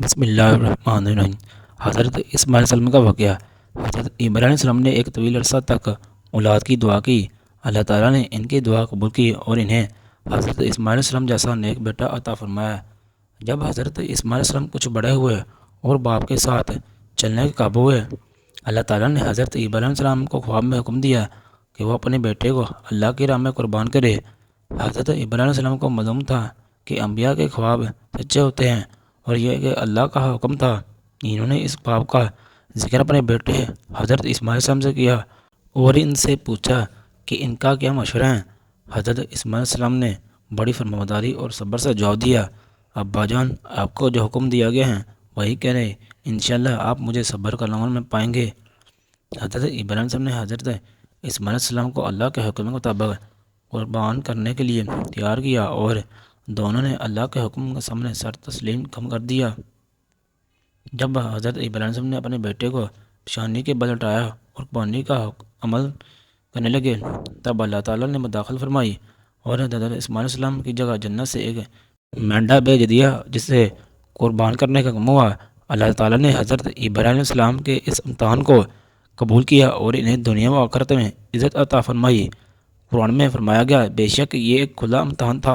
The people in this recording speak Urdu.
بسم اللہ الرحمن الرحیم۔ حضرت اسماعیل علیہ السلام کا واقعہ۔ حضرت ابراہیم علیہ السلام نے ایک طویل عرصہ تک اولاد کی دعا کی۔ اللہ تعالیٰ نے ان کی دعا قبول کی اور انہیں حضرت اسماعیل علیہ السلام جیسا نیک بیٹا عطا فرمایا۔ جب حضرت اسماعیل علیہ السلام کچھ بڑے ہوئے اور باپ کے ساتھ چلنے کے قابل ہوئے، اللہ تعالیٰ نے حضرت ابراہیم علیہ السلام کو خواب میں حکم دیا کہ وہ اپنے بیٹے کو اللہ کی راہ میں قربان کرے۔ حضرت ابراہیم علیہ السلام کو معلوم تھا کہ انبیاء کے خواب سچے ہوتے ہیں اور یہ کہ اللہ کا حکم تھا۔ انہوں نے اس خواب کا ذکر اپنے بیٹے حضرت اسماعیل علیہ السلام سے کیا اور ان سے پوچھا کہ ان کا کیا مشورہ ہے۔ حضرت اسماعیل علیہ السلام نے بڑی فرمانبرداری اور صبر سے جواب دیا، ابا جان، آپ کو جو حکم دیا گیا ہے وہی کہہ رہے، انشاءاللہ آپ مجھے صبر کا عمل میں پائیں گے۔ حضرت ابراہیم علیہ السلام نے حضرت اسماعیل علیہ السلام کو اللہ کے حکم کے مطابق قربان کرنے کے لیے تیار کیا اور دونوں نے اللہ کے حکم کے سامنے سر تسلیم خم کر دیا۔ جب حضرت ابراہیم علیہ السلام نے اپنے بیٹے کو پیشانی کے بل اٹھایا اور قربانی کا عمل کرنے لگے، تب اللہ تعالیٰ نے مداخلت فرمائی اور حضرت اسماعیل علیہ السلام کی جگہ جنت سے ایک مینڈا بھیج دیا جسے قربان کرنے کا حکم ہوا۔ اللہ تعالیٰ نے حضرت ابراہیم علیہ السلام کے اس امتحان کو قبول کیا اور انہیں دنیا و آخرت میں عزت عطا فرمائی۔ قرآن میں فرمایا گیا، بے شک یہ ایک کھلا امتحان تھا۔